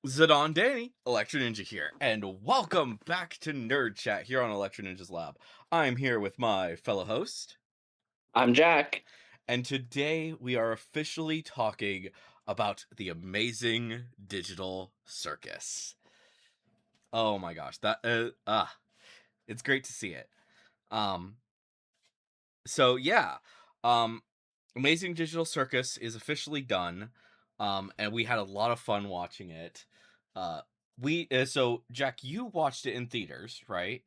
Zidane Danny, Electro Ninja here, and welcome back to Nerd Chat here on Electro Ninja's Lab. I'm here with my fellow host, I'm Jack. and today we are officially talking about the amazing digital circus. Oh my gosh, it's great to see it. Um, so yeah, um, Amazing Digital Circus is officially done, and we had a lot of fun watching it. Uh, so Jack, you watched it in theaters, right?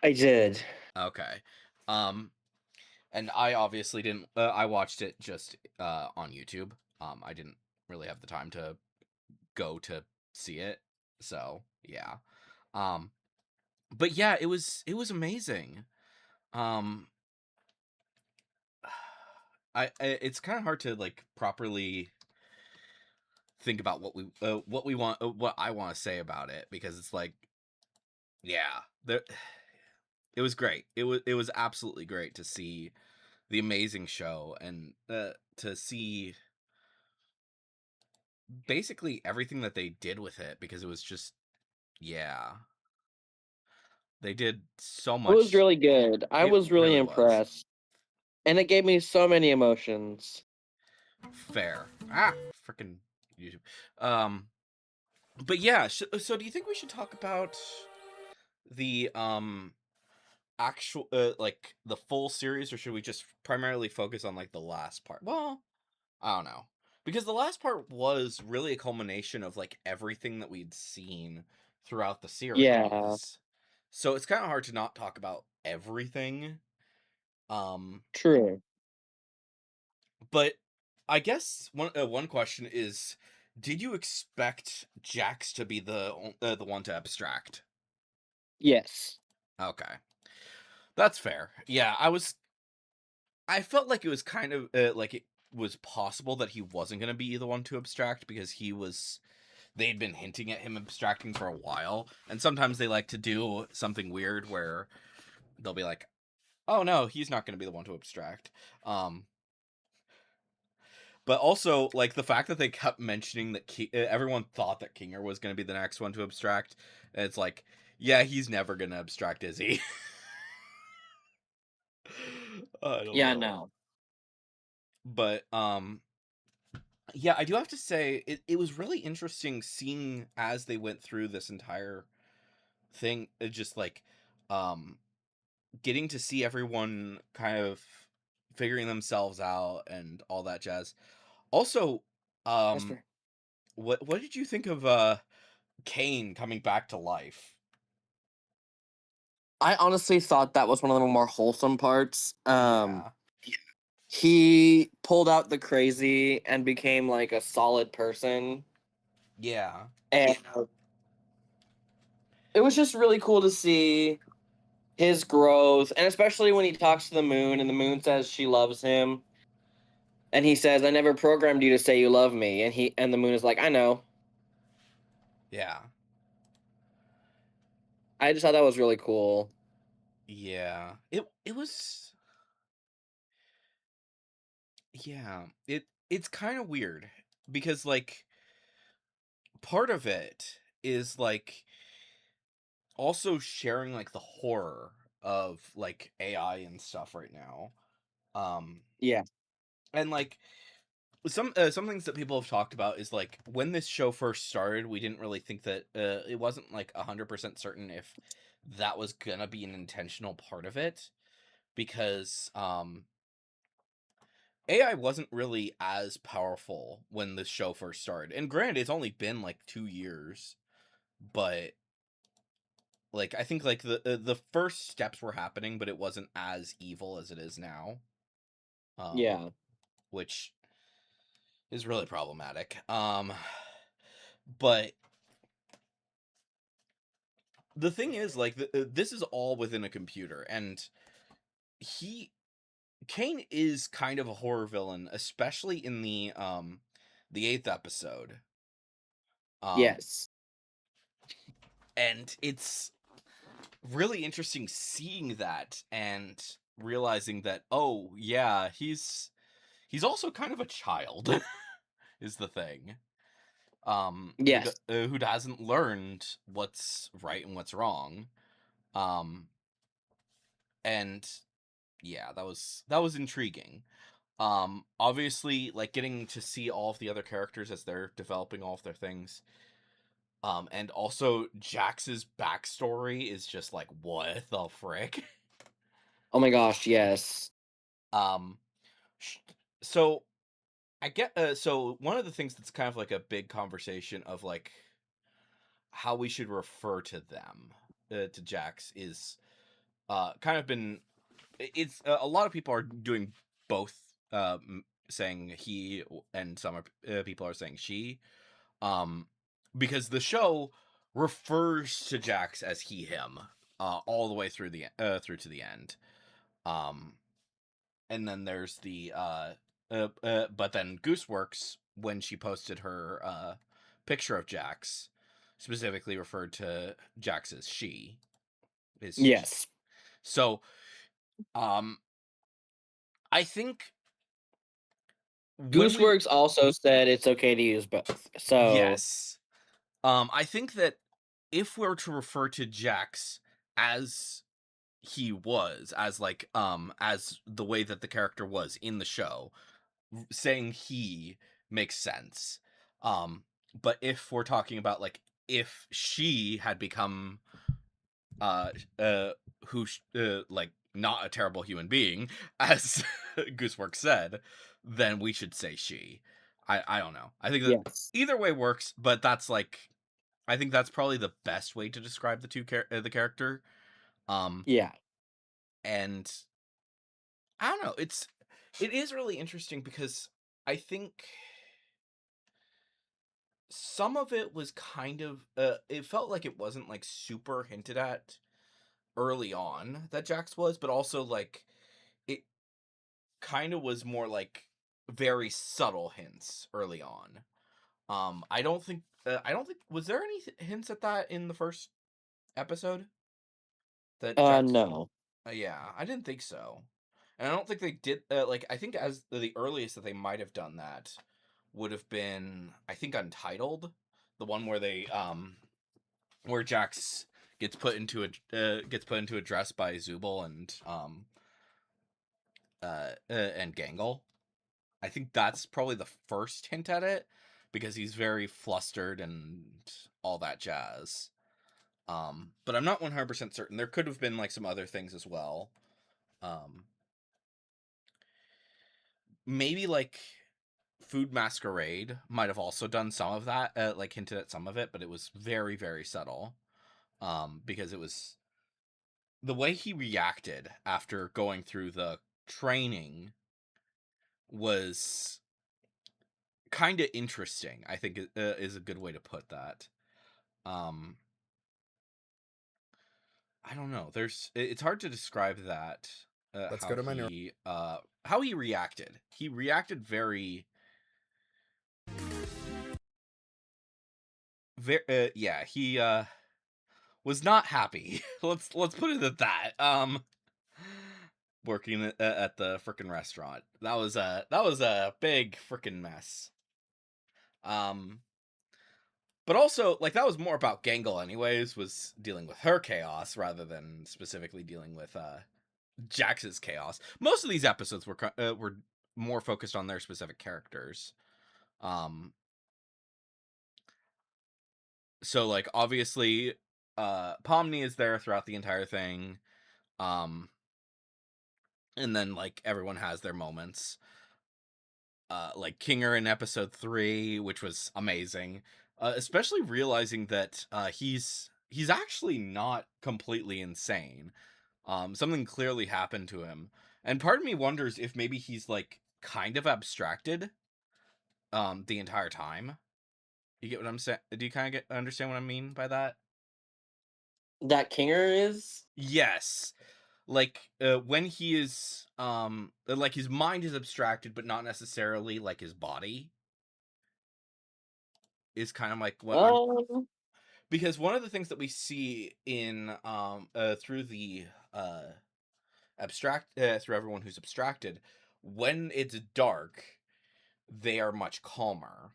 I did. Okay. Um, and I obviously didn't. I watched it just on YouTube. I didn't really have the time to go to see it, so yeah. Um, but yeah, it was amazing. Um, it's kind of hard to like properly think about what we want what I want to say about it because it's like yeah, there it was great. It was absolutely great to see the amazing show and to see basically everything that they did with it because it was just yeah. They did so It was much. really good. I It was really really was. impressed. And it gave me so many emotions. Fair. Freaking YouTube. Um but yeah, so do you think we should talk about the actual like the full series, or should we just primarily focus on like the last part? Well, I don't know, because the last part was really a culmination of like everything that we'd seen throughout the Yeah, series, so it's kind of hard to not talk about everything. um true. but I guess one question is, did you expect Jax to be the one to abstract? Yes. Okay, that's fair. Yeah, I felt like it was kind of like it was possible that he wasn't going to be the one to abstract because they'd been hinting at him abstracting for a while, and sometimes they like to do something weird where they'll be like, "Oh no, he's not going to be the one to abstract." Um but also like the fact that they kept mentioning that everyone thought that Kinger was going to be the next one to abstract, and it's like, yeah, he's never going to abstract, is he? I don't Yeah, know. no. But yeah, I do have to say it was really interesting seeing as they went through this entire thing, just like um getting to see everyone kind of figuring themselves out and all that jazz. Also, That's um fair. what did you think of Kane coming back to life? I honestly thought that was one of the more wholesome parts. Yeah. He pulled out the crazy and became like a solid person. Yeah. And it was just really cool to see his growth. And especially when he talks to the moon and the moon says she loves him. And he says, I never programmed you to say you love me. And the moon is like, I know. Yeah. I just thought that was really cool. Yeah. It was yeah. It's kind of weird because like part of it is like also sharing like the horror of like AI and stuff right now. Um Yeah. and like some things that people have talked about is like when this show first started, we didn't really think that it wasn't like 100% certain if that was gonna be an intentional part of it because AI wasn't really as powerful when this show first started. And granted, it's only been like 2 years, but like I think like the first steps were happening, but it wasn't as evil as it is now. Um, Yeah. which is really problematic. But the thing is, like, this is all within a computer, and he Kane is kind of a horror villain, especially in the eighth episode. Um, Yes. and it's really interesting seeing that and realizing that, oh yeah, he's also kind of a child is the thing. Yes. who hasn't learned what's right and what's wrong. Um, and yeah, that was intriguing. Obviously, like getting to see all of the other characters as they're developing all of their things. And also Jax's backstory is just like, what the frick? Oh my gosh, yes. Um, sh- so I get so one of the things that's kind of like a big conversation of like how we should refer to them, to Jax, is kind of been it's a lot of people are doing both, saying he, and some people are saying she, um because the show refers to Jax as he him, all the way through through to the end. um and then there's the but then Gooseworks, when she posted her picture of Jax, specifically referred to Jax as she, is Yes. so. um I think when we Gooseworks also said it's okay to use both. So, yes, I think that if we're to refer to Jax as he was, as like as the way that the character was in the show, saying he makes sense. um but if we're talking about like if she had become uh uh like not a terrible human being, as Goosework said, then we should say she. I don't know, I think that yes. either way works, but that's like, I think that's probably the best way to describe the character. um Yeah. and I don't know, it is really interesting because I think some of it was kind of it felt like it wasn't like super hinted at early on that Jax was, but also like it kind of was more like very subtle hints early on. I don't think was there any hints at that in the first episode that Jax. No. Yeah, I didn't think so. And I don't think they did, like, I think as the earliest that they might have done that would have been, I think, Untitled, the one where they where Jax gets put into a dress by Zubul and Gangle. I think that's probably the first hint at it, because he's very flustered and all that jazz. But I'm not 100% certain. There could have been like some other things as well. Um, Maybe like Food Masquerade might have also done some of that, like hinted at some of it, but it was very, very subtle. Because it was the way he reacted after going through the training was kind of interesting. I think is a good way to put that. Um, I don't know. It's hard to describe that. Let's go to my How he reacted. He reacted very, very. Yeah, he was not happy. Let's put it at that. Working at the freaking restaurant. That was a big freaking mess. Um, but also like that was more about Gangle anyways, was dealing with her chaos rather than specifically dealing with Jax's chaos. Most of these episodes were more focused on their specific characters. Um, so like obviously, Pomni is there throughout the entire thing. Um, and then like everyone has their moments. Like Kinger in episode 3, which was amazing. Especially realizing that he's actually not completely insane. Something clearly happened to him, and part of me wonders if maybe he's like kind of abstracted the entire time. You get what I'm saying? Do you kind of get understand what I mean by that? That Kinger is? Yes. Like when he is like his mind is abstracted, but not necessarily like his body, is kind of like what I'm, Um, because one of the things that we see in through the uh through everyone who's abstracted, when it's dark, they are much calmer.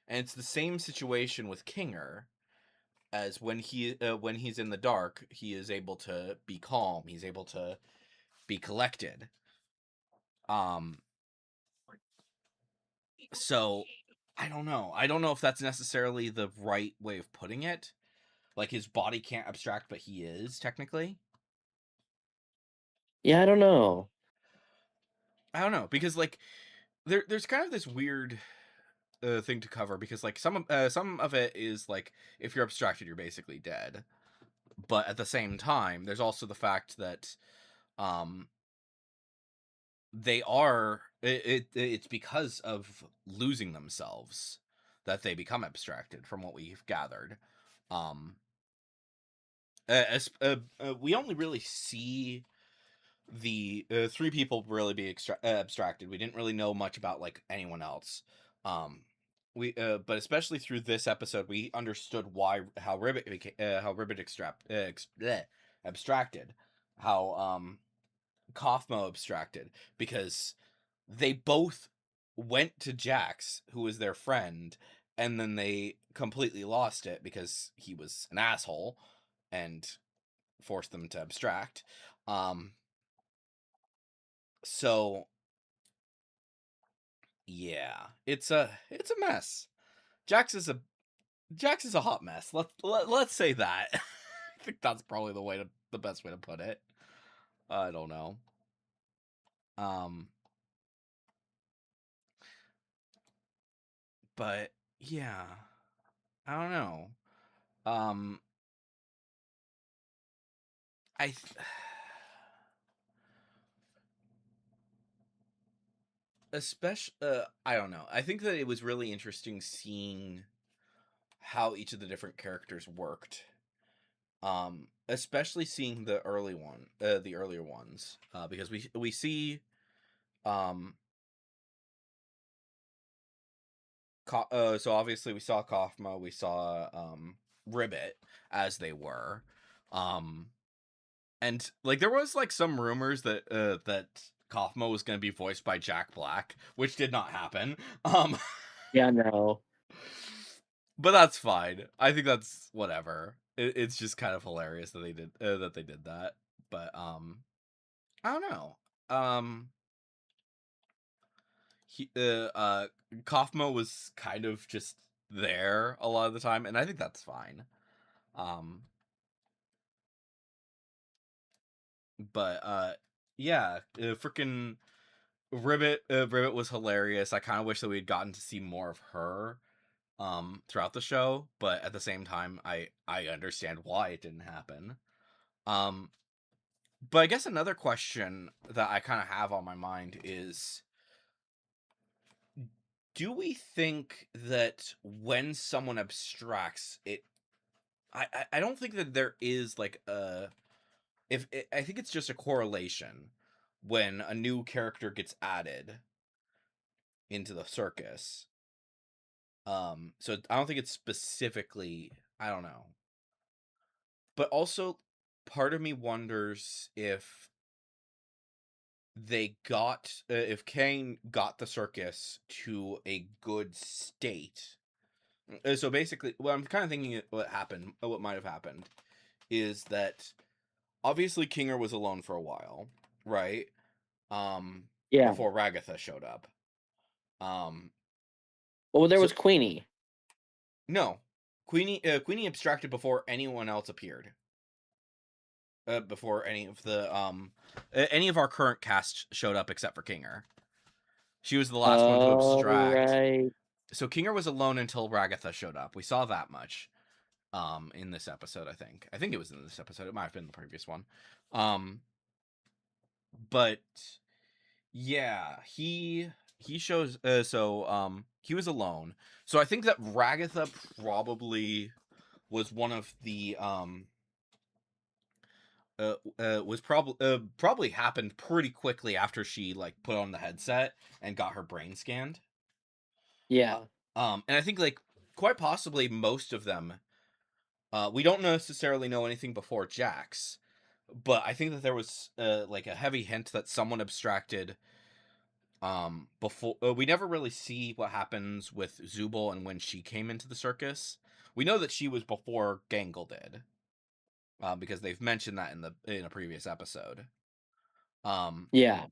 And it's the same situation with Kinger, as when he's in the dark, he is able to be calm. He's able to be collected. Um, so I don't know. I don't know if that's necessarily the right way of putting it. Like his body can't abstract, but he is technically. Yeah, I don't know. I don't know because like there's kind of this weird thing to cover because like some of it is like if you're abstracted, you're basically dead. But at the same time, there's also the fact that um they are it's because of losing themselves that they become abstracted from what we've gathered. um we only really see the three people really be abstracted. We didn't really know much about like anyone else. um but especially through this episode we understood why how Ribbit became how Ribbit abstracted, how Kaufmo abstracted, because they both went to Jax, who was their friend, and then they completely lost it because he was an asshole and forced them to abstract. Um, so yeah, it's a mess. Jax is a Jax is a hot mess. Let's say that. I think that's probably the best way to put it. I don't know. Um, but yeah, I don't know. Um, I th- especially I don't know. I think that it was really interesting seeing how each of the different characters worked. Especially seeing the earlier ones, because we see um so obviously we saw Kaufma, we saw Ribbit as they were. Um and like there was like some rumors that Kaufma was going to be voiced by Jack Black, which did not happen. Yeah, no. But that's fine. I think that's whatever. It's just kind of hilarious that they did that. But I don't know. Um he Kaufmo was kind of just there a lot of the time, and I think that's fine. Um but yeah, freaking Ribbit was hilarious. I kind of wish that we'd gotten to see more of her throughout the show, but at the same time I understand why it didn't happen. Um but I guess another question that I kind of have on my mind is, do we think that when someone abstracts it, I don't think that there is like a if it, I think it's just a correlation when a new character gets added into the circus. So I don't think it's specifically, I don't know. But also part of me wonders if Kane got the circus to a good state. So basically, what I'm kind of thinking what might have happened is that obviously Kinger was alone for a while, right? Um, Yeah. before Ragatha showed up. Um, Well, there so was Queenie. no, Queenie abstracted before anyone else appeared. Before any of our current cast showed up except for Kinger. She was the last one to Oh, abstract. right. So Kinger was alone until Ragatha showed up. We saw that much in this episode, I think. I think it was in this episode. It might have been the previous one. But yeah, he shows he was alone. So I think that Ragatha probably was one of the was probably happened pretty quickly after she like put on the headset and got her brain scanned. Uh, Yeah. and I think like quite possibly most of them, we don't necessarily know anything before Jax, but I think that there was like a heavy hint that someone abstracted Before we never really see what happens with Zubul and when she came into the circus. We know that she was before Gangle did, because they've mentioned that in a previous episode. Um, Yeah.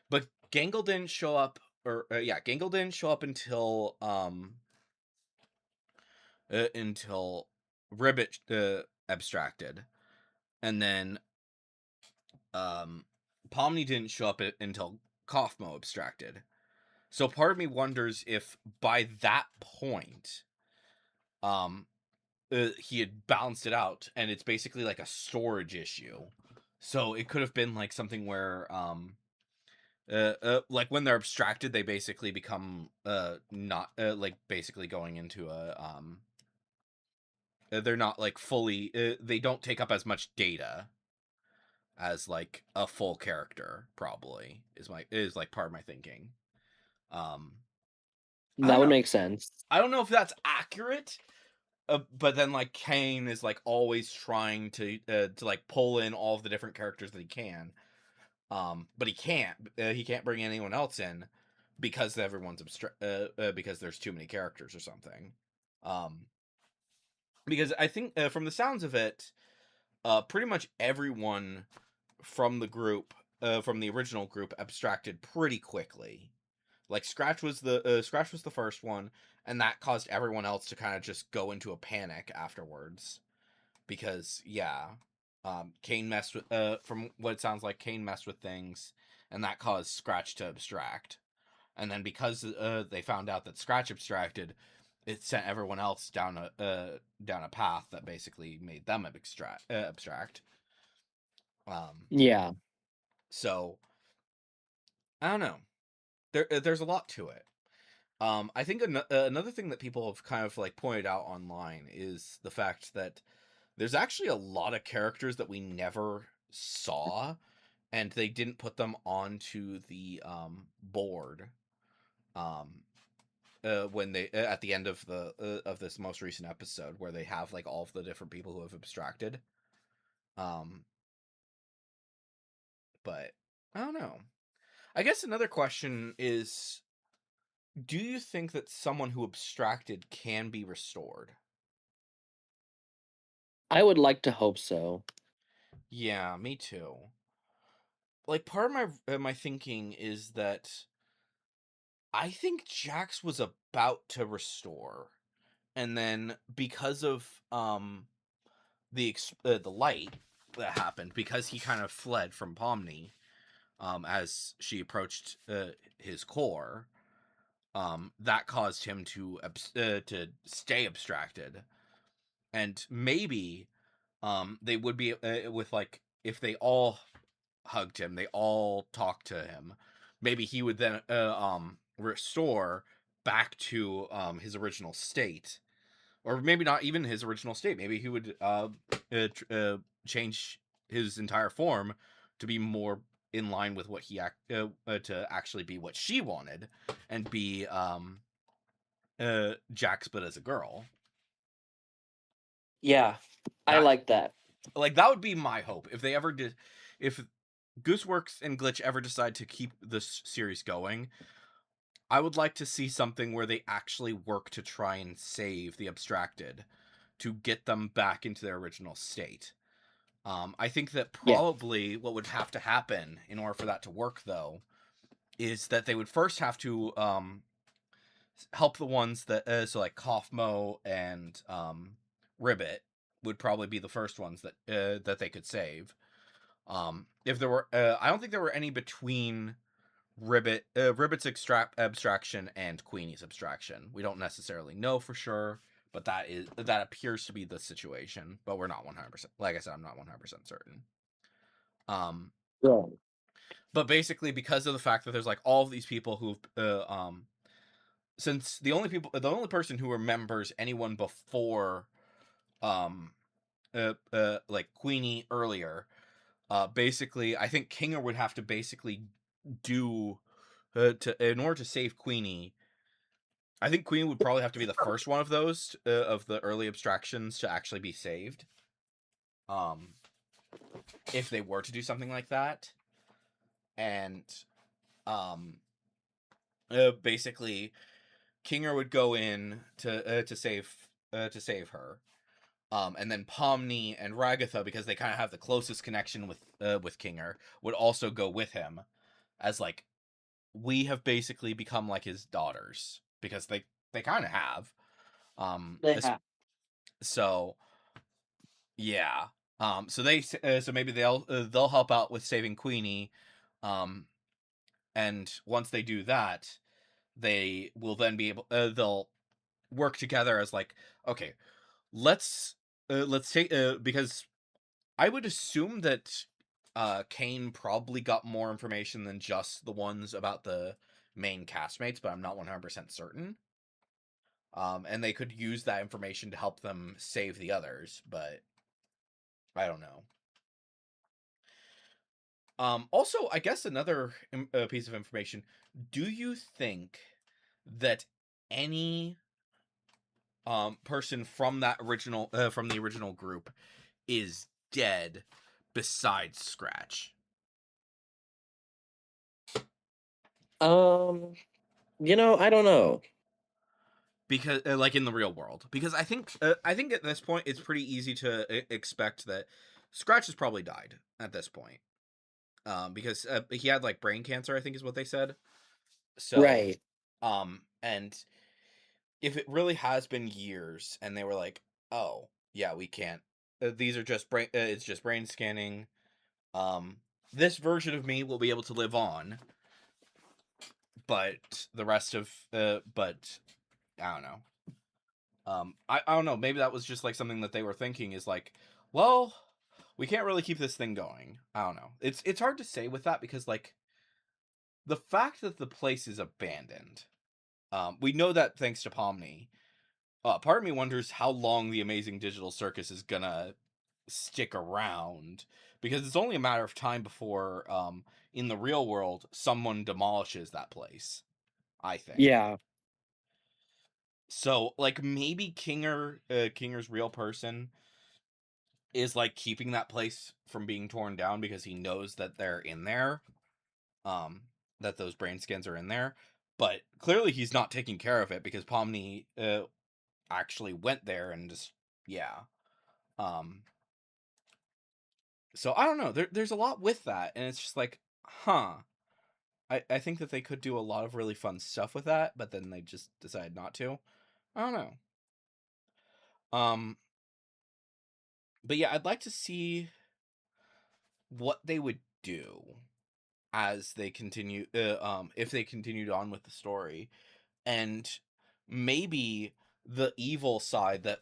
but Gangle didn't show up, or yeah, Gangle didn't show up until Ribbit abstracted, and then Pomni didn't show up until Kaufmo abstracted. So part of me wonders if by that point, um, he had balanced it out, and it's basically like a storage issue. So it could have been like something where, like when they're abstracted, they basically become not like basically going into a they're not like fully they don't take up as much data as like a full character. Probably is like part of my thinking. Um, I That don't would know. make sense. I don't know if that's accurate. But then like Kane is like always trying to like pull in all of the different characters that he can. But he can't. He can't bring anyone else in because everyone's because there's too many characters or something. Um, because I think from the sounds of it, pretty much everyone from the group, from the original group, abstracted pretty quickly. Like Scratch was the first one, and that caused everyone else to kind of just go into a panic afterwards. Because yeah, Kane messed with from what it sounds like, Kane messed with things, and that caused Scratch to abstract. And then because they found out that Scratch abstracted, it sent everyone else down a path that basically made them abstract. Um, Yeah. so I don't know. There's a lot to it. I think another thing that people have kind of like pointed out online is the fact that there's actually a lot of characters that we never saw, and they didn't put them onto the board um, when they at the end of this most recent episode where they have like all of the different people who have abstracted. Um, but I don't know. I guess another question is, do you think that someone who abstracted can be restored? I would like to hope so. Yeah, me too. Like part of my thinking is that I think Jax was about to restore, and then because of the light that happened, because he kind of fled from Pomni as she approached his core, that caused him to stay abstracted, and maybe they would be with like if they all hugged him, they all talked to him, maybe he would then restore back to his original state, or maybe not even his original state. Maybe he would change his entire form to be more in line with what to actually be what she wanted, and be Jax but as a girl. Yeah. I That like that. like that would be my hope if they ever did, if Gooseworks and Glitch ever decide to keep this series going. I would like to see something where they actually work to try and save the abstracted to get them back into their original state. I think that Yeah. probably what would have to happen in order for that to work, though, is that they would first have to help the ones that, so like Kaufmo and Ribbit would probably be the first ones that they could save. If there were, I don't think there were any between Ribbit's abstraction and Queenie's abstraction. We don't necessarily know for sure, but that appears to be the situation. But we're not 100%. Like I said, I'm not 100% certain. Um, Yeah. but basically, because of the fact that there's like all of these people who've since the only person who remembers anyone before um like Queenie earlier, basically I think Kinger would have to basically do to in order to save Queenie. I think Queen would probably have to be the first one of those of the early abstractions to actually be saved. Um, if they were to do something like that, and um, basically Kinger would go in to save her. And then Pomni and Ragatha, because they kind of have the closest connection with Kinger, would also go with him, as like, we have basically become like his daughters, because they kind of have. They have. So yeah. So maybe they'll help out with saving Queenie, um, and once they do that, they will then be able they'll work together as like, okay, let's let's take because I would assume that Kane probably got more information than just the ones about the main castmates, but I'm not 100% certain. And they could use that information to help them save the others, but I don't know. Also, I guess another piece of information. Do you think that any person from the original group is dead besides Scratch? Um, I don't know. Because like in the real world, because I think at this point it's pretty easy to expect that Scratch has probably died at this point, because he had like brain cancer, I think is what they said. So Right. and if it really has been years and they were like, oh yeah, we can't, these are just brain it's just brain scanning, um this version of me will be able to live on, but the rest of but I don't know. I don't know. Maybe that was just like something that they were thinking is like, well, we can't really keep this thing going. I don't know. It's hard to say with that, because like the fact that the place is abandoned, we know that thanks to Pomni. Part of me wonders how long the amazing digital circus is gonna stick around, because it's only a matter of time before, in the real world, someone demolishes that place. I think. Yeah. So, like, maybe Kinger's real person is like keeping that place from being torn down because he knows that they're in there, um that those brain scans are in there, but clearly he's not taking care of it, because Pomni actually went there and just, yeah. um so I don't know, there's a lot with that, and it's just like, huh. I think that they could do a lot of really fun stuff with that, but then they just decided not to. I don't know. um but yeah, I'd like to see what they would do as they continue, if they continued on with the story, and maybe the evil side that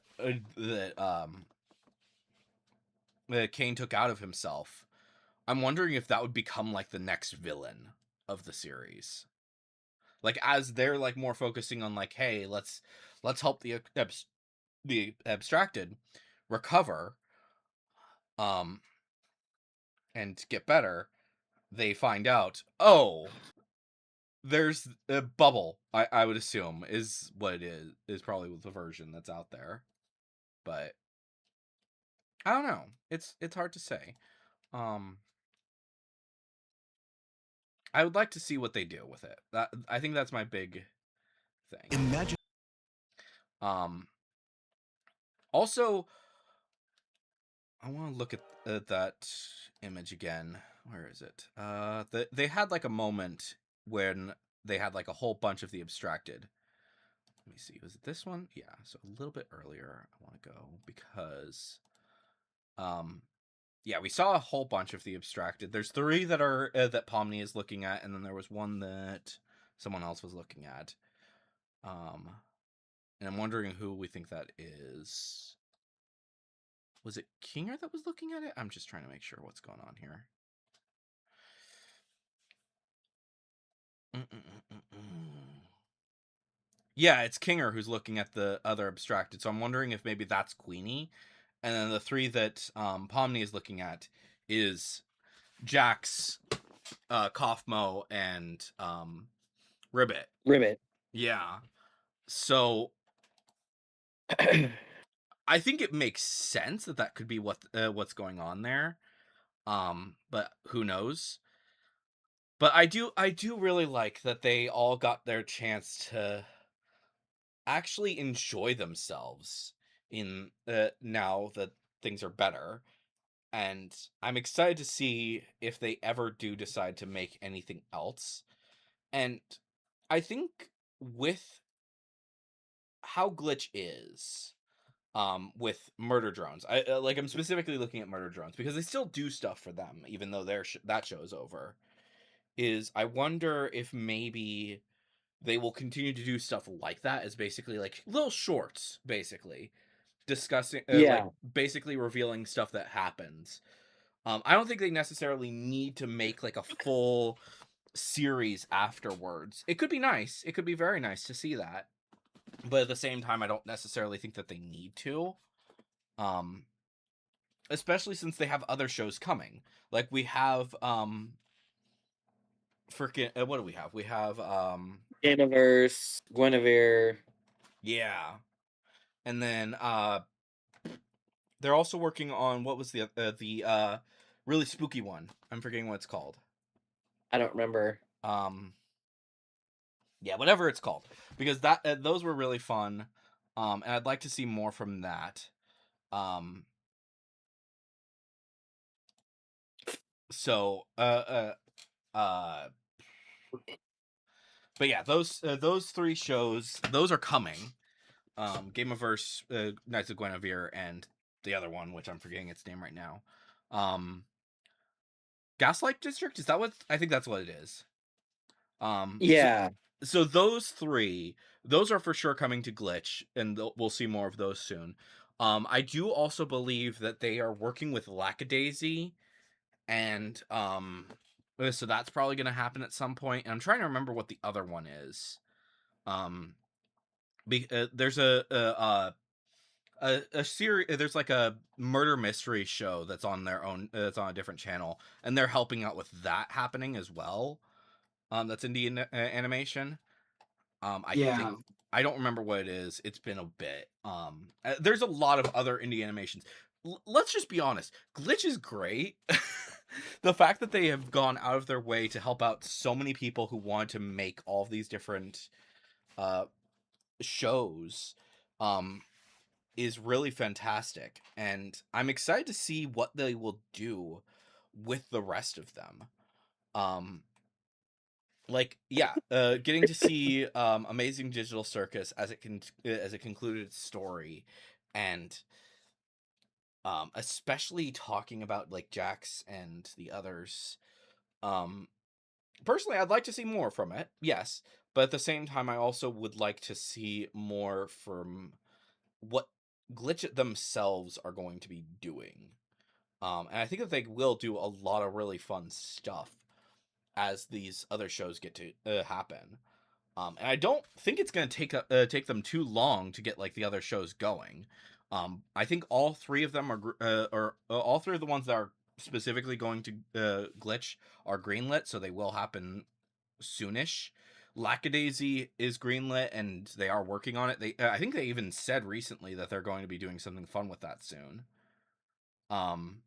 Kane took out of himself. I'm wondering if that would become like the next villain of the series, like as they're like more focusing on like, hey, let's help the abstracted recover, um and get better. They find out, oh, there's a bubble. I would assume is what it is probably the version that's out there, but I don't know. It's hard to say. Um, I would like to see what they do with it. I think that's my big thing. Imagine. Um, Also, I want to look at that image again. Where is it? They had like a moment when they had like a whole bunch of the abstracted. Let me see. Was it this one? Yeah. So a little bit earlier. I want to go because, um, yeah, we saw a whole bunch of the abstracted. There's three that are that Pomni is looking at, and then there was one that someone else was looking at. Um, and I'm wondering who we think that is. Was it Kinger that was looking at it? I'm just trying to make sure what's going on here. Mm-mm-mm-mm-mm. Yeah, it's Kinger who's looking at the other abstracted. So I'm wondering if maybe that's Queenie, and then the three that Pomni is looking at is Jax, Kaufmo, and Ribbit. Ribbit. Yeah. So I think it makes sense that that could be what's going on there. But who knows? But I do really like that they all got their chance to actually enjoy themselves in now that things are better. And I'm excited to see if they ever do decide to make anything else. And I think with how Glitch is, with murder drones, I'm specifically looking at murder drones because they still do stuff for them, even though that show's over. Is I wonder if maybe they will continue to do stuff like that as basically like little shorts, basically discussing, Yeah. basically revealing stuff that happens. I don't think they necessarily need to make like a full series afterwards. It could be nice. It could be very nice to see that. But at the same time, I don't necessarily think that they need to. Um, Especially since they have other shows coming. Like we have freaking what do we have? We have Universe, Guinevere. yeah. And then they're also working on what was the really spooky one. I'm forgetting what it's called. I don't remember. Um yeah, whatever it's called, because that those were really fun, and I'd like to see more from that. Um, so but yeah, those three shows, those are coming. Game of Verse, Knights of Guinevere, and the other one, which I'm forgetting its name right now. Um, Gaslight District, is that what I think that's what it is. So Yeah. those three, those are for sure coming to Glitch, and we'll see more of those soon. I do also believe that they are working with Lackadaisy, and so that's probably going to happen at some point. And I'm trying to remember what the other one is. Um, there's a series. There's like a murder mystery show that's on their own. That's on a different channel, and they're helping out with that happening as well. That's Indian animation. I think Yeah. I don't remember what it is. It's been a bit. There's a lot of other indie animations. Let's just be honest. Glitch is great. The fact that they have gone out of their way to help out so many people who want to make all of these different uh, shows, um, is really fantastic, and I'm excited to see what they will do with the rest of them. Um, getting to see Amazing Digital Circus as it concluded its story, and especially talking about like Jax and the others. um Personally, I'd like to see more from it, yes, but at the same time I also would like to see more from what Glitch themselves are going to be doing. And I think that they will do a lot of really fun stuff as these other shows get to happen. And I don't think it's going to take them too long to get like the other shows going. I think all three of them all three of the ones that are specifically going to Glitch are greenlit, so they will happen soonish. Lackadaisy is greenlit, and they are working on it. I think they even said recently that they're going to be doing something fun with that soon. Um,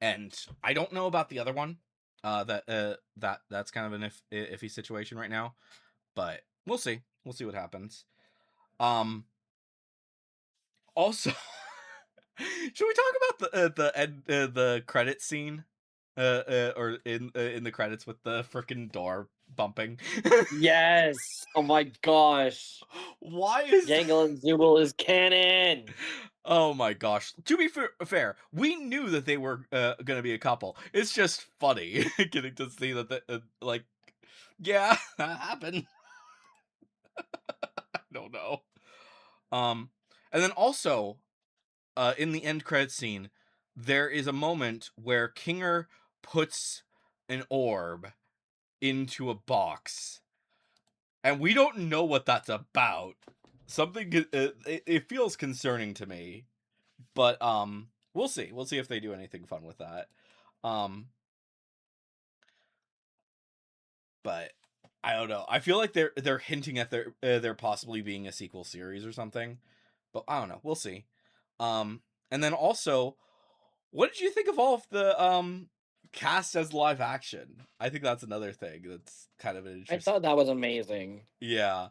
and I don't know about the other one. That's kind of an iffy situation right now, but we'll see. We'll see what happens. Um, Also, should we talk about the credit scene? Or in the credits with the freaking door bumping. Yes. Oh my gosh. Why is Gangle and Zooble is canon. Oh my gosh. To be fair, we knew that they were gonna be a couple. It's just funny getting to see that yeah, that happened. I don't know. Um, and then also, in the end credit scene, there is a moment where Kinger puts an orb into a box, and we don't know what that's about. It feels concerning to me, but we'll see. We'll see if they do anything fun with that. Um, but I don't know. I feel like they're hinting at there possibly being a sequel series or something, but I don't know. We'll see. And then also, what did you think of all of the cast as live action. I think that's another thing that's kind of an I interest. thought that was amazing. Yeah.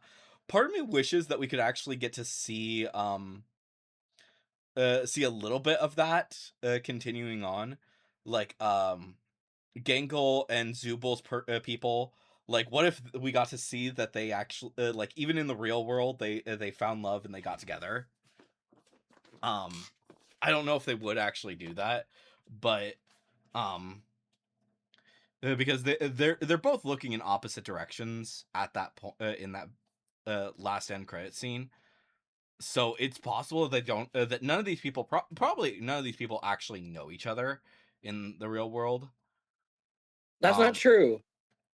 Part of me wishes that we could actually get to see a little bit of that continuing on, like Gangle and Zubal's people. Like, what if we got to see that they actually like, even in the real world, they found love and they got together. um I don't know if they would actually do that, but um because they're both looking in opposite directions at that point, in that last end credit scene. So it's possible they don't that none of these people probably none of these people actually know each other in the real world. That's not um true.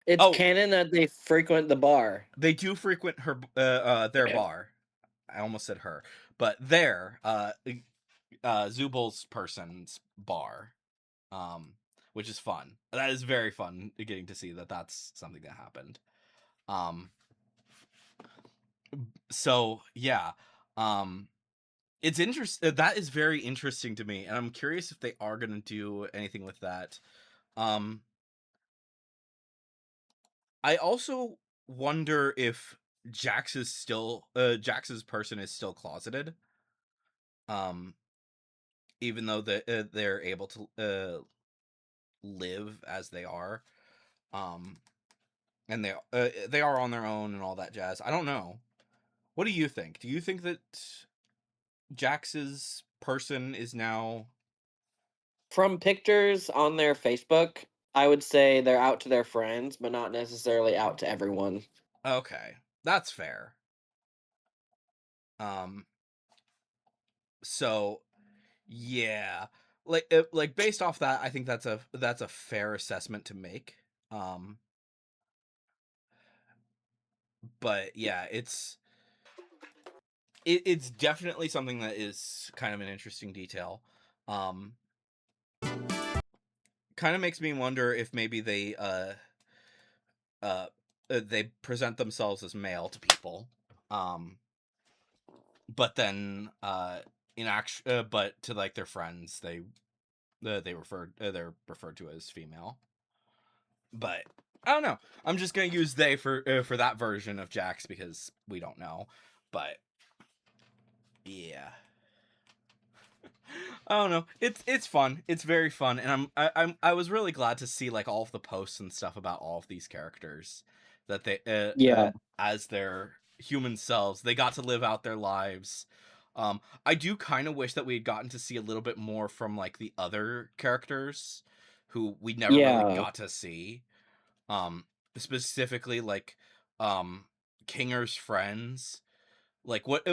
It's oh, canon that they frequent the bar. they do frequent their bar. I almost said her, but their Zubal's person's bar, um which is fun. That is very fun getting to see that that's something that happened. um so yeah, um it's interesting. That is very interesting to me, and I'm curious if they are going to do anything with that. um I also wonder if Jax's person is still closeted, um even though they're able to live as they are, um and they are on their own and all that jazz. I don't know. What do you think? Do you think that Jax's person is now From pictures on their Facebook, I would say they're out to their friends, but not necessarily out to everyone. okay? That's fair. um so yeah, like based off that, I think that's a fair assessment to make. um but yeah, it's definitely something that is kind of an interesting detail. um Kind of makes me wonder if maybe uh they present themselves as male to people, um but then in action, but to like their friends, they're referred to as female. But I don't know. I'm just gonna use they for that version of Jax because we don't know. But yeah, I don't know. It's fun. It's very fun, and I was really glad to see like all of the posts and stuff about all of these characters, that they Yeah. as their human selves, they got to live out their lives. I do kind of wish that we had gotten to see a little bit more from like the other characters who we never really Yeah. got to see. um Specifically like um Kinger's friends. Like what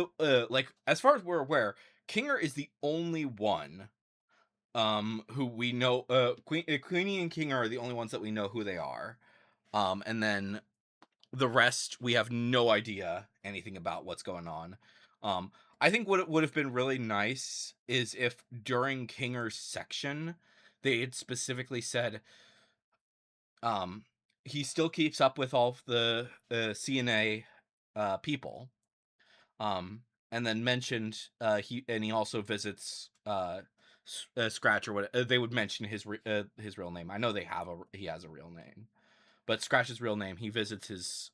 like as far as we're aware, Kinger is the only one who we know. Queenie and Kinger are the only ones that we know who they are. And then the rest we have no idea anything about what's going on. um I think what it would have been really nice is if during Kinger's section they had specifically said, um he still keeps up with all of the CNA people, um and then mentioned he also visits Scratch, or what they would mention his real name. I know he has a real name, but Scratch's real name, he visits his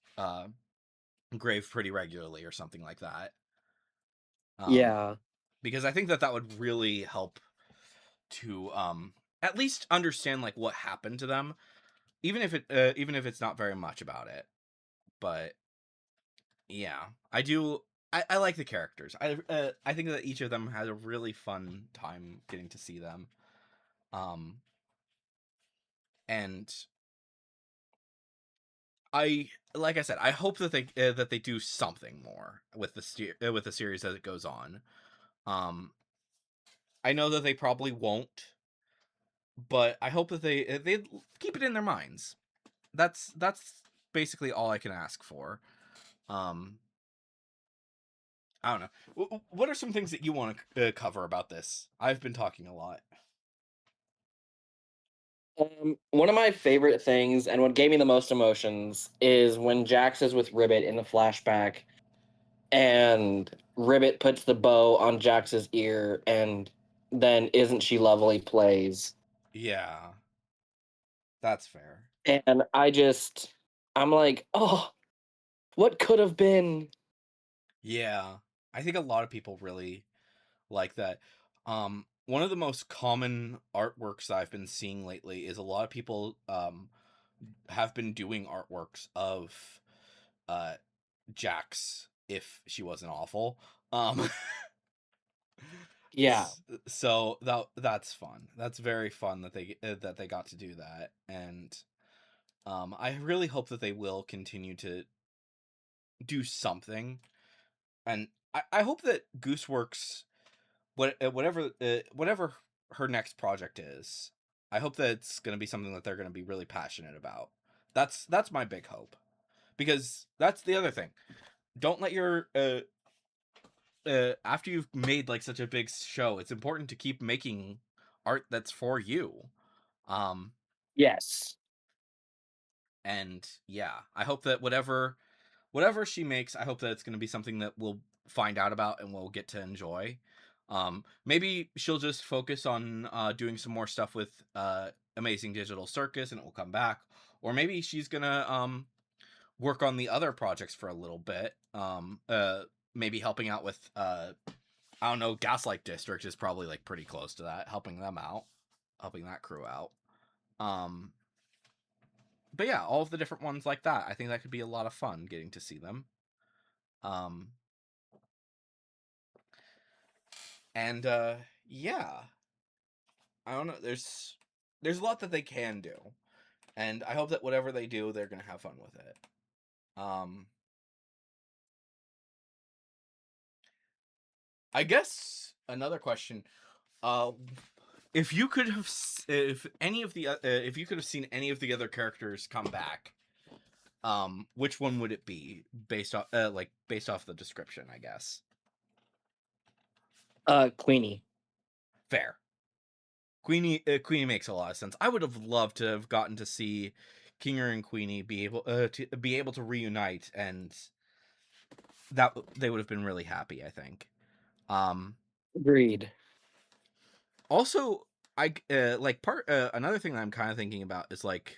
grave pretty regularly or something like that. um Yeah. because I think that that would really help to at least understand like what happened to them, even if it's not very much about it. But yeah, I do. I like the characters. I think that each of them had a really fun time getting to see them. Um, and I like I said, I hope that they do something more with with the series as it goes on. Um, I know that they probably won't, but I hope that they keep it in their minds. That's basically all I can ask for. Um, I don't know. What are some things that you want to cover about this? I've been talking a lot. One of my favorite things and what gave me the most emotions is when Jax is with Ribbit in the flashback and Ribbit puts the bow on Jax's ear and then Isn't She Lovely plays. Yeah. That's fair. And I'm like, oh, what could have been? Yeah. I think a lot of people really like that. One of the most common artworks I've been seeing lately is a lot of people have been doing artworks of uh Jax if she wasn't awful. Um Yeah. so that's fun. That's very fun that they got to do that, and I really hope that they will continue to do something, and I hope that Gooseworks whatever her next project is, I hope that it's going to be something that they're going to be really passionate about. That's my big hope, because that's the other thing. Don't let your after you've made like such a big show, it's important to keep making art that's for you. Um Yes. and yeah, I hope that whatever she makes, I hope that it's going to be something that we'll find out about and we'll get to enjoy. Maybe she'll just focus on doing some more stuff with Amazing Digital Circus and it will come back, or maybe she's gonna work on the other projects for a little bit. Maybe helping out with I don't know, Gaslight District is probably like pretty close to that, helping them out, helping that crew out. Um, but yeah, all of the different ones like that, I think that could be a lot of fun getting to see them. Um, and yeah, I don't know. There's a lot that they can do, and I hope that whatever they do, they're gonna have fun with it. Um, I guess another question. Uh, if you could have, if any of the, if you could have seen any of the other characters come back, which one would it be based off, like based off the description? I guess. Queenie. Fair. Queenie makes a lot of sense. I would have loved to have gotten to see Kinger and Queenie be able to reunite, and that they would have been really happy. I think. Um, Agreed. Also, like part another thing that I'm kind of thinking about is like,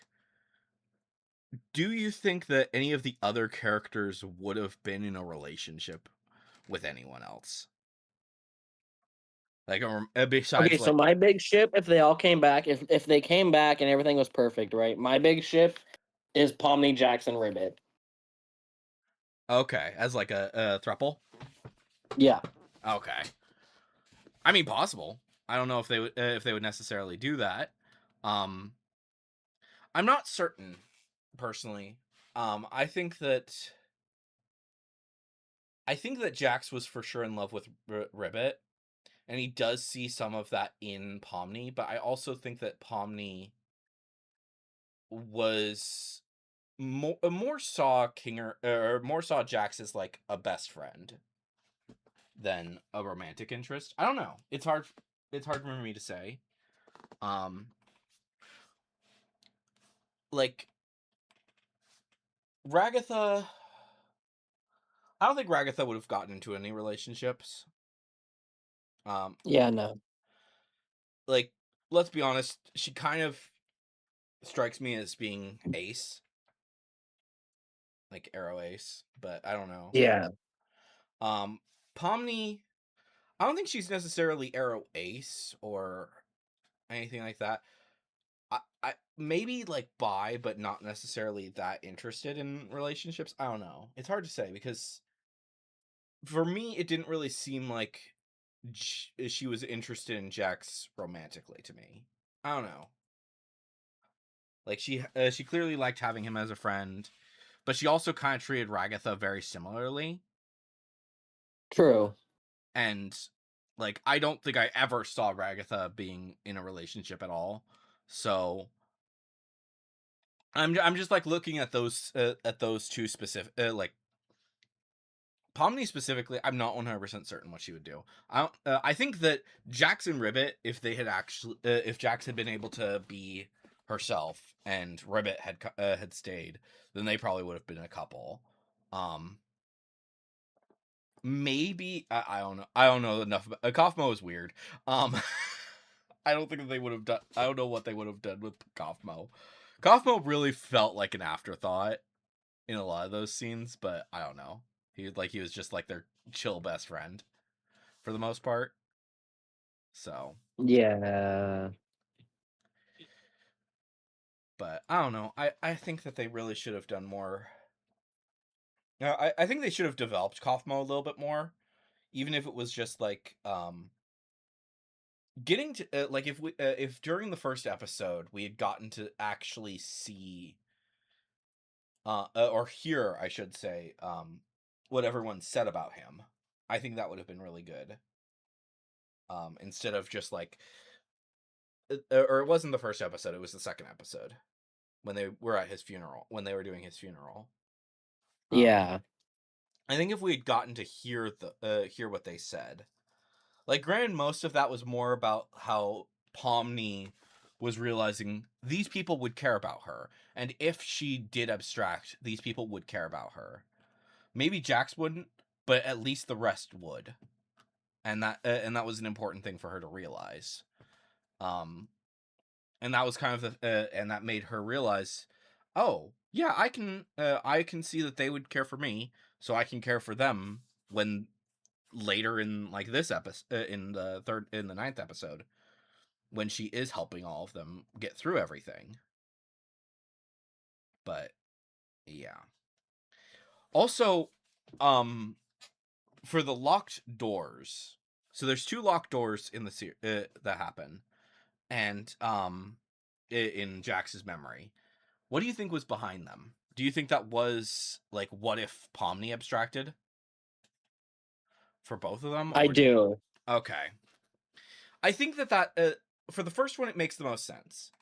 do you think that any of the other characters would have been in a relationship with anyone else? Like, or Okay, besides, so like, my big ship, if they all came back, if they came back and everything was perfect, right? My big ship is Pomni, Jackson, Ribbit. okay, as like a throuple. Yeah. Okay, I mean, possible. I don't know if they would necessarily do that. Um, I'm not certain personally. I think that Jax was for sure in love with Ribbit, and he does see some of that in Pomni. But I also think that Pomni was more saw Kinger or more saw Jax as like a best friend than a romantic interest. I don't know. It's hard. It's hard for me to say. Um, like Ragatha. I don't think Ragatha would have gotten into any relationships. Um, Yeah, no. like let's be honest, she kind of strikes me as being Ace, like Arrow Ace, but I don't know. Yeah. Um, Pomni, I don't think she's necessarily Arrow Ace or anything like that. I maybe like bi, but not necessarily that interested in relationships. I don't know. It's hard to say because for me, it didn't really seem like she was interested in Jax romantically to me. I don't know. Like she clearly liked having him as a friend, but she also kind of treated Ragatha very similarly. True. And like I don't think I ever saw Ragatha being in a relationship at all. So I'm just like looking at those two specific like Pomni specifically. I'm not 100% certain what she would do. I think that Jackson Ribbit, if they had actually if Jax had been able to be herself and Ribbit had stayed, then they probably would have been a couple. Um, maybe I don't know. I don't know enough about Kaufmo is weird. Um, I don't think they would have done. I don't know what they would have done with Kaufmo. Kaufmo really felt like an afterthought in a lot of those scenes, but I don't know. He was just like their chill best friend for the most part. So, Yeah. but I don't know. I think that they really should have done more. I think they should have developed Kaufmo a little bit more, even if it was just like getting to like if during the first episode we had gotten to actually see or hear, I should say, what everyone said about him. I think that would have been really good. Instead of just like, or it wasn't the first episode; it was the second episode when they were at his funeral, when they were doing his funeral. Um, Yeah. I think if we had gotten to hear what they said, like, granted, most of that was more about how Pomni was realizing these people would care about her, and if she did abstract, these people would care about her. Maybe Jax wouldn't, but at least the rest would, and that was an important thing for her to realize. Um, and that was kind of and that made her realize, oh yeah, I can see that they would care for me, so I can care for them when later in like this episode, in the ninth episode, when she is helping all of them get through everything. But yeah. Also, um, for the locked doors. So there's two locked doors in the that happen, and in Jax's memory. What do you think was behind them? Do you think that was like what if Pomni abstracted for both of them, I or do you? do. Okay, I think that for the first one it makes the most sense.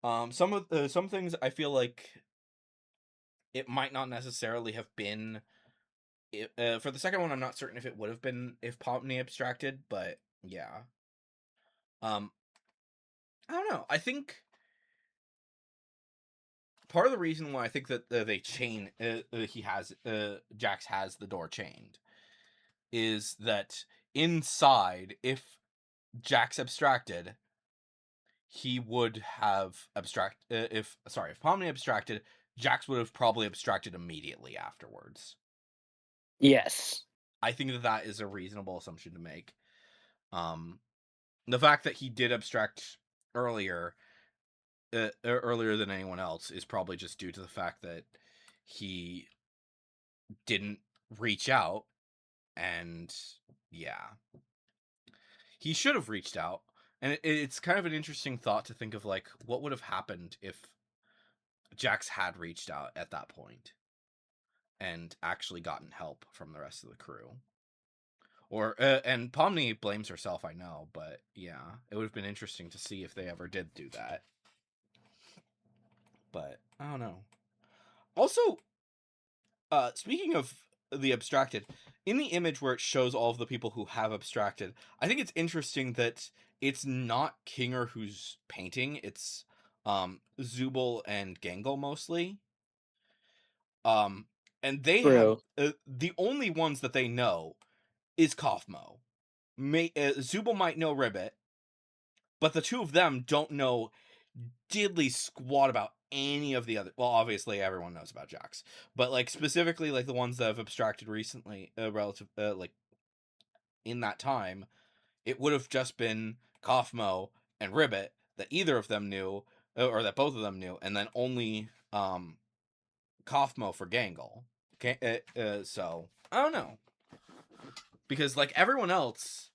Some things I feel like it might not necessarily have been. For the second one, I'm not certain if it would have been if Pomni abstracted, but yeah. Um, I don't know. I think part of the reason why I think that they chain Jax has the door chained is that inside, if Jax abstracted, he would have if Pomni abstracted, Jax would have probably abstracted immediately afterwards. Yes. I think that that is a reasonable assumption to make. Um, the fact that he did abstract earlier, earlier than anyone else, is probably just due to the fact that he didn't reach out, and yeah, he should have reached out. And it's kind of an interesting thought to think of, like, what would have happened if Jax had reached out at that point and actually gotten help from the rest of the crew. Or and Pomni blames herself, I know, but yeah, it would have been interesting to see if they ever did do that. But I don't know. Also, speaking of the abstracted, in the image where it shows all of the people who have abstracted, I think it's interesting that it's not Kinger who's painting, it's Zubul and Gangle mostly. Um and they have True. the only ones that they know is Kaufmo. Zubul might know Ribbit, but the two of them don't know diddly squat about any of the other. Well, obviously everyone knows about Jax, but like specifically like the ones that have abstracted recently, relative like in that time, it would have just been Kaufmo and Ribbit that either of them knew, or that both of them knew, and then only Kaufmo for Gangle. Okay, so I don't know, because like everyone else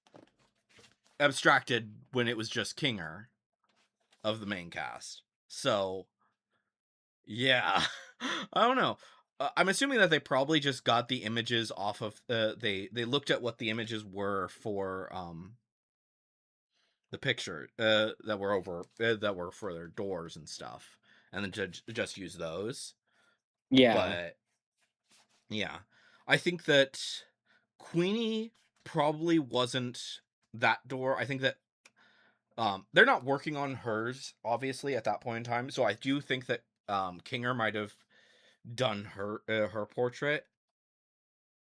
abstracted when it was just Kinger of the main cast. So yeah, I don't know. I'm assuming that they probably just got the images off of. They looked at what the images were for the picture that were for their doors and stuff, and then just use those. Yeah. But yeah, I think that Queenie probably wasn't that door. I think that they're not working on hers obviously at that point in time, so I do think that Kinger might have done her portrait,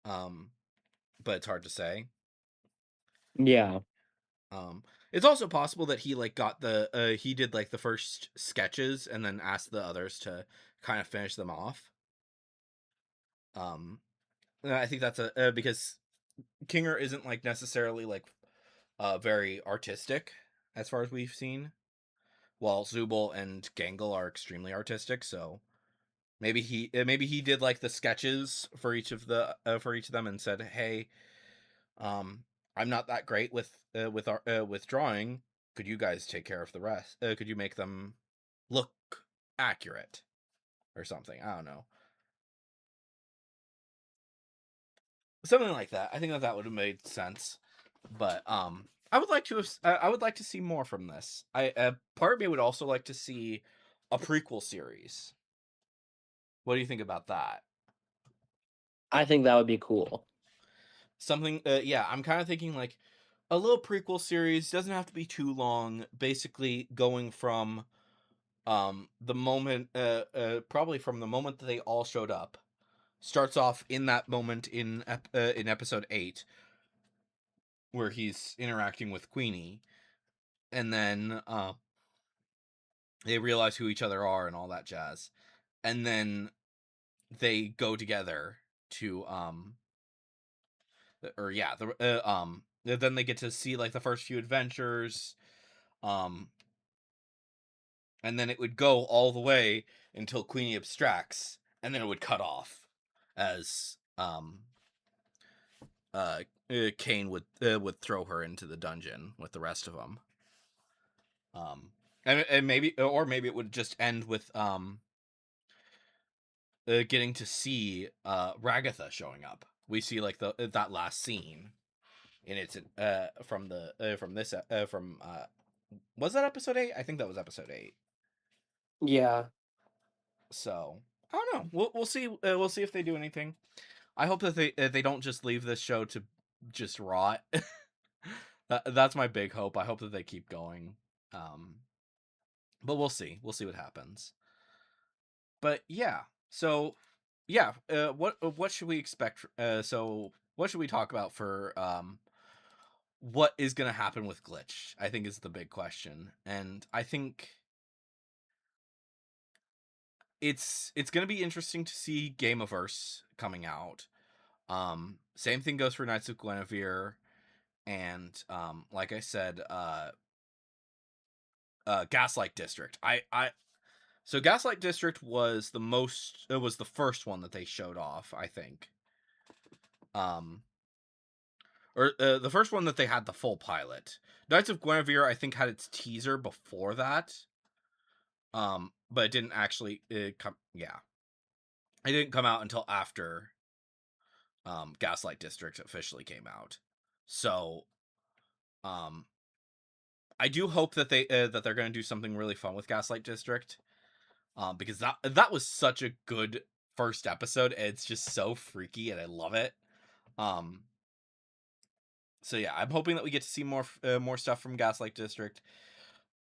um but it's hard to say. Yeah. um It's also possible that he like got the he did like the first sketches and then asked the others to kind of finish them off. Um, I think that's a because Kinger isn't like necessarily like very artistic as far as we've seen, while Zubul and Gangle are extremely artistic. So maybe he did like the sketches for each of them and said, "Hey, um, I'm not that great with drawing. Could you guys take care of the rest? Could you make them look accurate or something? I don't know, something like that. I think that that would have made sense, but I would like to see more from this. I part of me would also like to see a prequel series. What do you think about that? I think that would be cool. Something, yeah, I'm kind of thinking like a little prequel series doesn't have to be too long. Basically, going from the moment, probably from the moment that they all showed up, starts off in that moment in episode 8 where he's interacting with Queenie, and then they realize who each other are and all that jazz, and then they go together to or yeah, then they get to see like the first few adventures, um, and then it would go all the way until Queenie abstracts, and then it would cut off as Kane would throw her into the dungeon with the rest of them. And maybe or maybe it would just end with getting to see Ragatha showing up. We see like the that last scene, and it's from this from was that episode 8? I think that was episode 8. Yeah. So I don't know. We'll see. We'll see if they do anything. I hope that they don't just leave this show to just rot. That's my big hope. I hope that they keep going. Um, but we'll see. We'll see what happens. But yeah. So yeah. What should we expect? So what should we talk about for what is going to happen with Glitch? I think is the big question, and I think it's going to be interesting to see Gameaverse coming out. Same thing goes for Knights of Guinevere, and like I said, Gaslight District. So Gaslight District was the most. It was the first one that they showed off, I think. Um, or the first one that they had the full pilot. Knights of Guinevere, I think, had its teaser before that. But it didn't actually come. Yeah, it didn't come out until after Gaslight District officially came out. So um, I do hope that they're going to do something really fun with Gaslight District. Because that was such a good first episode. It's just so freaky, and I love it. Um, so yeah, I'm hoping that we get to see more stuff from Gaslight District.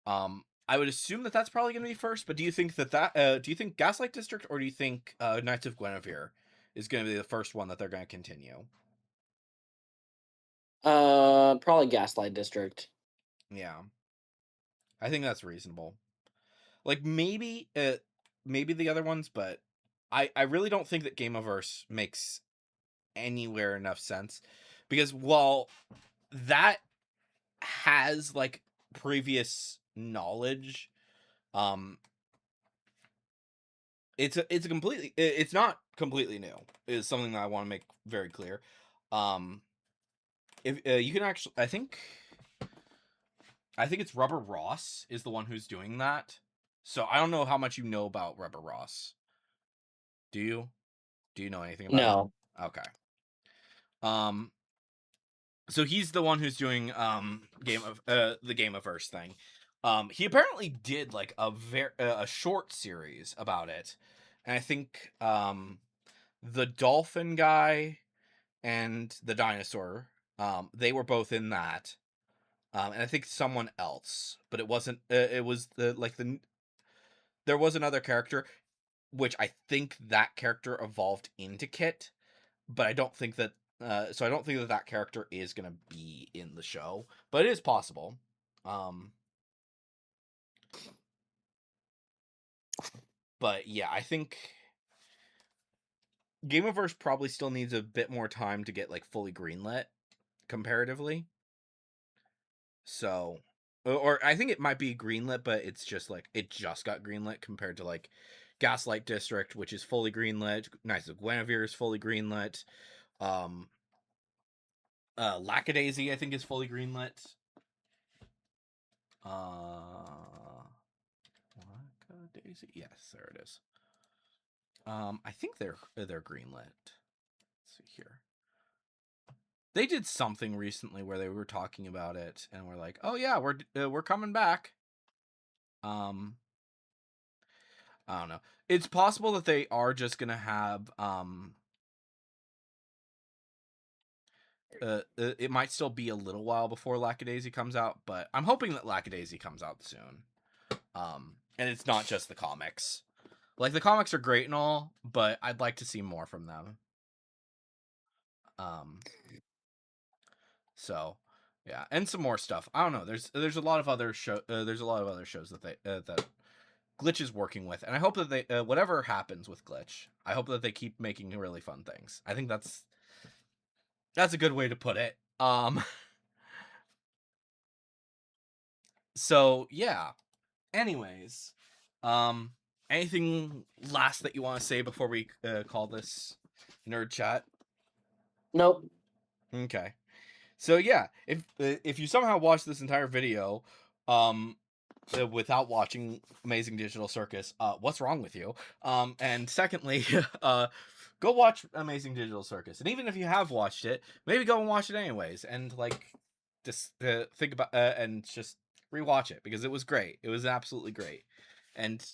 I would assume that that's probably going to be first. But do you think do you think Gaslight District, or do you think Knights of Guinevere is going to be the first one that they're going to continue? Probably Gaslight District. Yeah, I think that's reasonable. Like maybe the other ones, but I really don't think that Gameaverse makes anywhere enough sense, because while that has like previous knowledge, um it's a completely it's not completely new, is something that I want to make very clear. um if you can actually, I think it's Rubber Ross is the one who's doing that. So I don't know how much you know about Rubber Ross. Do you do you know anything about him? No. Okay. um so he's the one who's doing the Gameaverse thing. He apparently did like a short series about it, and I think the dolphin guy and the dinosaur, they were both in that. And I think someone else, but it wasn't. It was there was another character, which I think that character evolved into Kit, but I don't think that. So I don't think that that character is gonna be in the show, but it is possible. Um, but yeah, I think Gameverse probably still needs a bit more time to get like fully greenlit comparatively. So, or I think it might be greenlit, but it's just like it just got greenlit compared to like Gaslight District, which is fully greenlit. Knights of Guinevere is fully greenlit. Um, Lackadaisy I think is fully greenlit. Lackadaisy, yes, there it is. I think they're greenlit. Let's see here. They did something recently where they were talking about it, and we're like, "Oh yeah, we're coming back." Um, I don't know. It's possible that they are just gonna have it might still be a little while before Lackadaisy comes out, but I'm hoping that Lackadaisy comes out soon. And it's not just the comics. Like the comics are great and all, but I'd like to see more from them. Um, so yeah, and some more stuff. I don't know. There's a lot of other there's a lot of other shows that that Glitch is working with, and I hope that they whatever happens with Glitch, I hope that they keep making really fun things. I think that's a good way to put it. So yeah. Anyways, um, anything last that you want to say before we call this nerd chat? Nope. Okay. So yeah, if you somehow watch this entire video, without watching Amazing Digital Circus, what's wrong with you? And secondly, go watch Amazing Digital Circus, and even if you have watched it, maybe go and watch it anyways, and like just think about and just rewatch it because it was great. It was absolutely great, and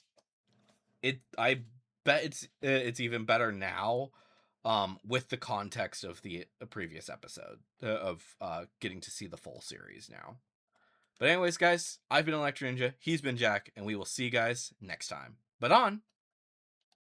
I bet it's even better now with the context of the previous episode of getting to see the full series now. But anyways, guys, I've been Electro Ninja, he's been Jack, and we will see you guys next time. But on